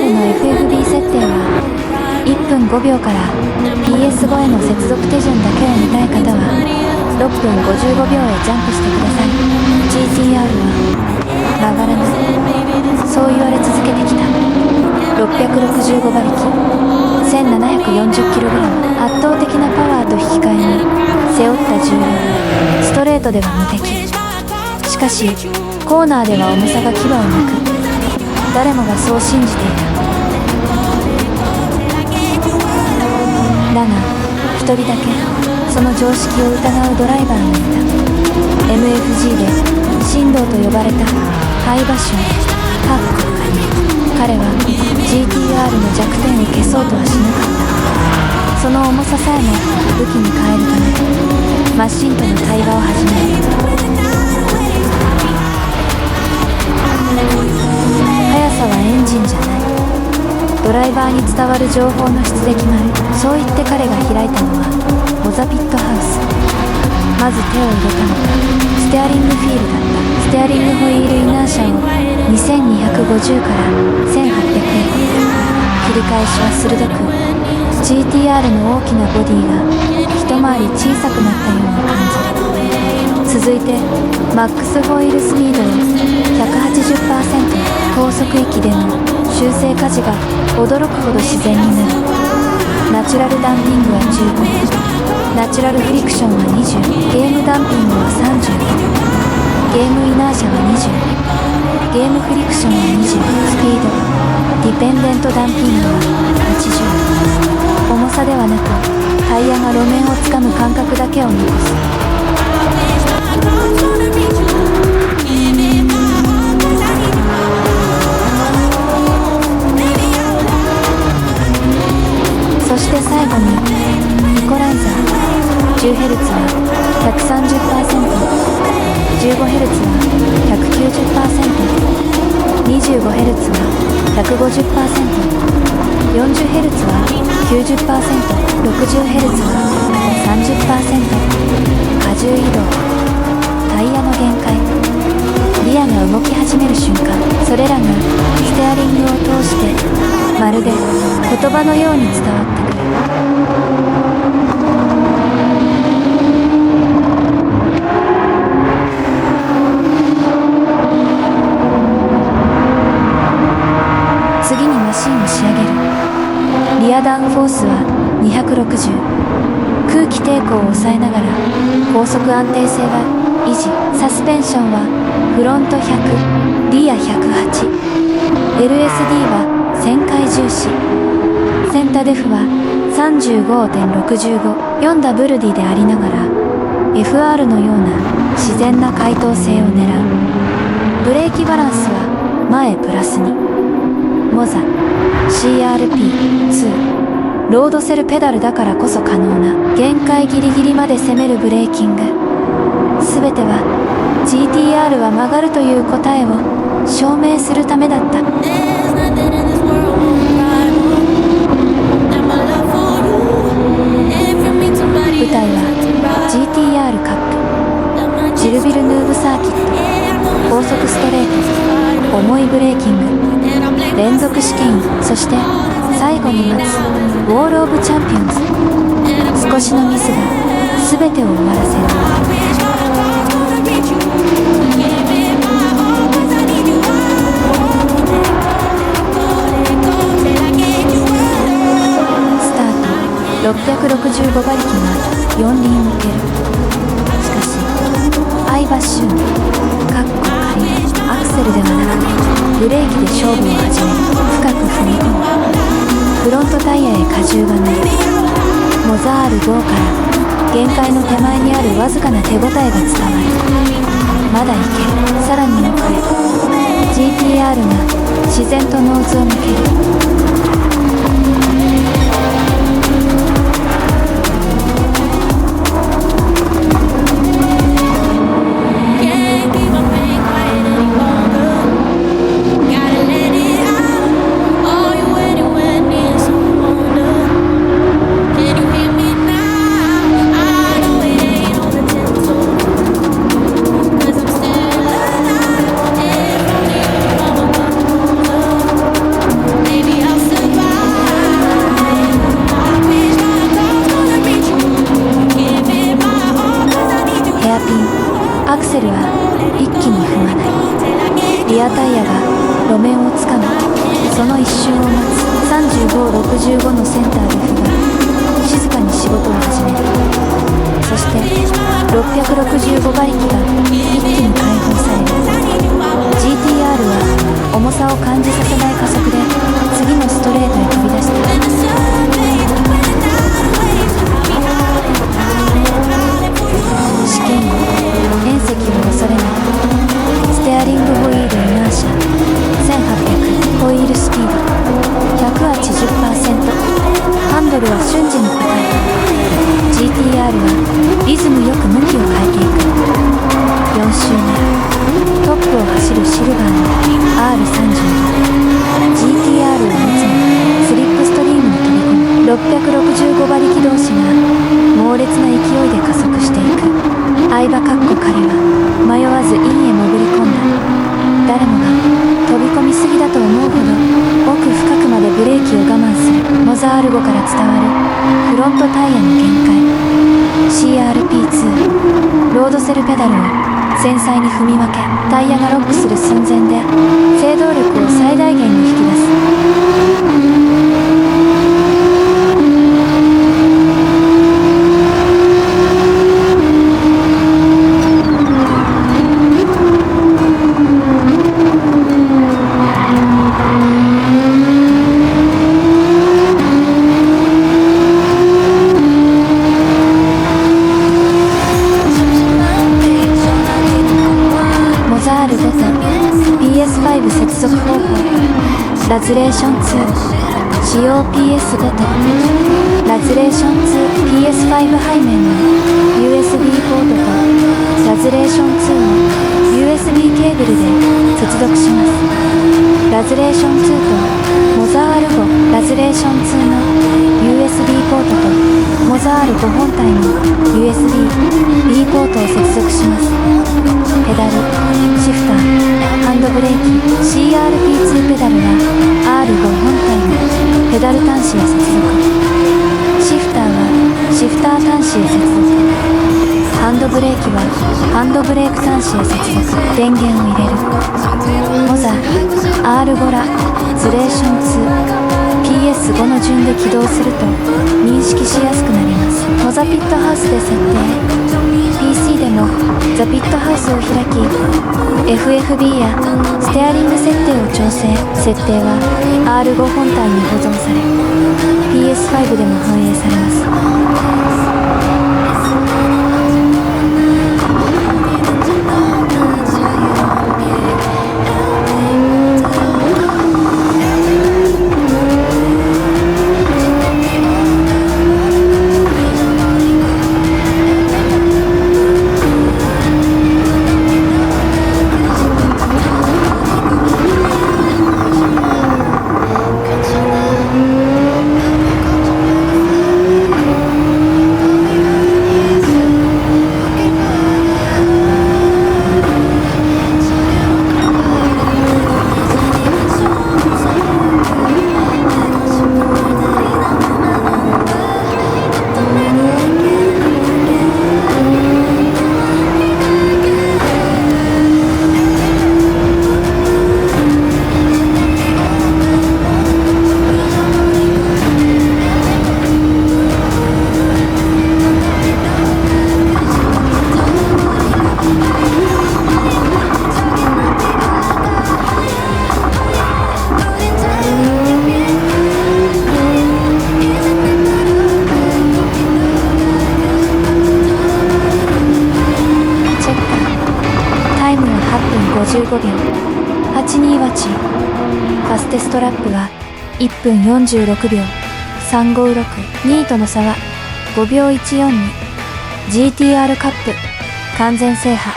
GTR の FFB 設定は1分5秒から PS5 への接続手順だけを見たい方は6分55秒へジャンプしてください。 GTR は曲がらない、そう言われ続けてきた。665馬力 1740kg、 圧倒的なパワーと引き換えに背負った重量、ストレートでは無敵。しかしコーナーでは重さが牙をむく。誰もがそう信じていた。だが一人だけその常識を疑うドライバーがいた。 MFG で神道と呼ばれたハイバッシュの彼は GTR の弱点を消そうとはしなかった。その重ささえも武器に変えるためマシンとの対話を始める。速さはエンジンじゃない、ドライバーに伝わる情報の質で決まる。そう言って彼が開いたのはモザピットハウス。まず手を入れたのがステアリングフィールだった。ステアリングホイールイナーシャを2250から1800円。切り返しは鋭く GTR の大きなボディが一回り小さくなったように感じる。続いてマックスホイールスピードを 180%、 高速域での修正荷重が驚くほど自然になる。ナチュラルダンピングは15、ナチュラルフリクションは20、ゲームダンピングは30、ゲームイナーシャは20、ゲームフリクションは20、スピードディペンデントダンピングは80。重さではなくタイヤが路面をつかむ感覚だけを残す。そして最後にイコライザー。 10Hz は 130%、 15Hz は 190%、 25Hz は 150%、 40Hz は 90%、 60Hz は 30%。 荷重移動、タイヤの限界、リアが動き始める瞬間、それらがステアリングを通してまるで言葉のように伝わってくる。次にマシンを仕上げる。リアダウンフォースは260、空気抵抗を抑えながら高速安定性は維持。サスペンションはフロント100、リア108、 LSD は旋回重視、センタデフは 35.65、 4ダブルディでありながら FR のような自然な回答性を狙う。ブレーキバランスは前プラス2、モザ CRP2、 ロードセルペダルだからこそ可能な限界ギリギリまで攻めるブレーキング。すべては GTR は曲がるという答えを証明するためだった。舞台は GTR カップ、ジルビルヌーブサーキット。高速ストレート、重いブレーキング、連続試験員、そして最後に待つウォール・オブ・チャンピオンズ。少しのミスが全てを終わらせる。スタート665馬力が4輪抜ける。しかしアイバッシューアクセルではなくブレーキで勝負を始める。深く踏み込む。フロントタイヤへ荷重が乗る。モザール5から限界の手前にあるわずかな手応えが伝わる。まだいける。さらに奥へ。 GTR が自然とノーズを向ける。セルは一気に踏まない。リアタイヤが路面をつかみ、その一瞬を待つ。3565のセンターで踏が静かに仕事を始める。そして665馬力が一気に解放される。 GTR は重さを感じさせない加速で次のストレートへ飛び出した。試験後、遠石を恐れない。ステアリングホイールイナーシャ1800、ホイールスピード 180%、 ハンドルは瞬時に応えた。 GTR はリズムよく向きを変えていく。4周目、トップを走るシルバーの R32、 GTR を持つにスリップストリームに飛び込む。665馬力同士が猛烈な勢いで加速していく。相葉かっこ彼は迷わずインへ潜り込んだ。誰もが飛び込みすぎだと思うほど奥深くまでブレーキを我慢する。モザールゴから伝わるフロントタイヤの限界。 CRP2 ロードセルペダルを繊細に踏み分け、タイヤがロックする寸前で制動力を最大限に引き出す。PS5 接続方法、ラズレーション2、使用 PS5 とラズレーション 2PS5 背面の USB ポートとラズレーション2を USB ケーブルで接続します。ラズレーション2とモザール5ラズレーション2の USB ポートとモザール5本体の USB-B ポートを接続します。ペダル、シフター、ハンドブレーキ、CRP2 ペダルは R5 本体のペダル端子へ接続。シフターはシフター端子へ接続。ハンドブレーキはハンドブレーク端子へ接続。電源を入れる。モザ R5 ラズレーション2 PS5 の順で起動すると認識しやすくなります。モザピットハウスで設定。 PC でもザピットハウスを開き FFB やステアリング設定を調整。設定は R5 本体に保存され PS5 でも反映されます。15秒82ワチ。ファステストラップは1分46秒356。2位との差は5秒14に。 GTR カップ完全制覇。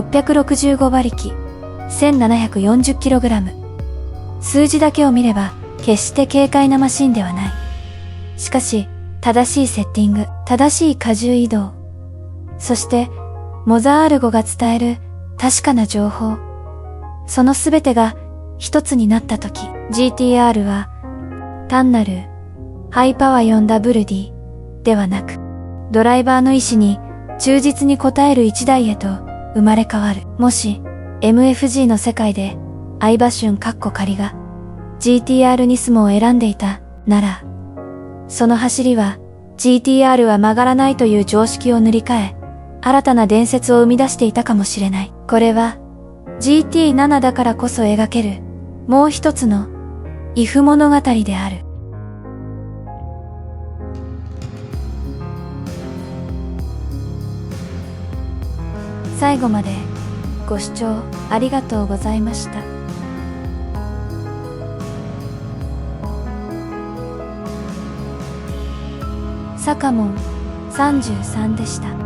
665馬力、1740kg。数字だけを見れば、決して軽快なマシンではない。しかし、正しいセッティング、正しい荷重移動、そして、モザアールゴが伝える確かな情報。そのすべてが一つになったとき、GTR は単なるハイパワー 4WD ではなく、ドライバーの意志に忠実に応える一台へと生まれ変わる。もし MFG の世界で相葉俊仮が GTR ニスモを選んでいたなら、その走りは GTR は曲がらないという常識を塗り替え、新たな伝説を生み出していたかもしれない。これは GT7 だからこそ描けるもう一つの if 物語である。最後までご視聴ありがとうございました。サカモン33でした。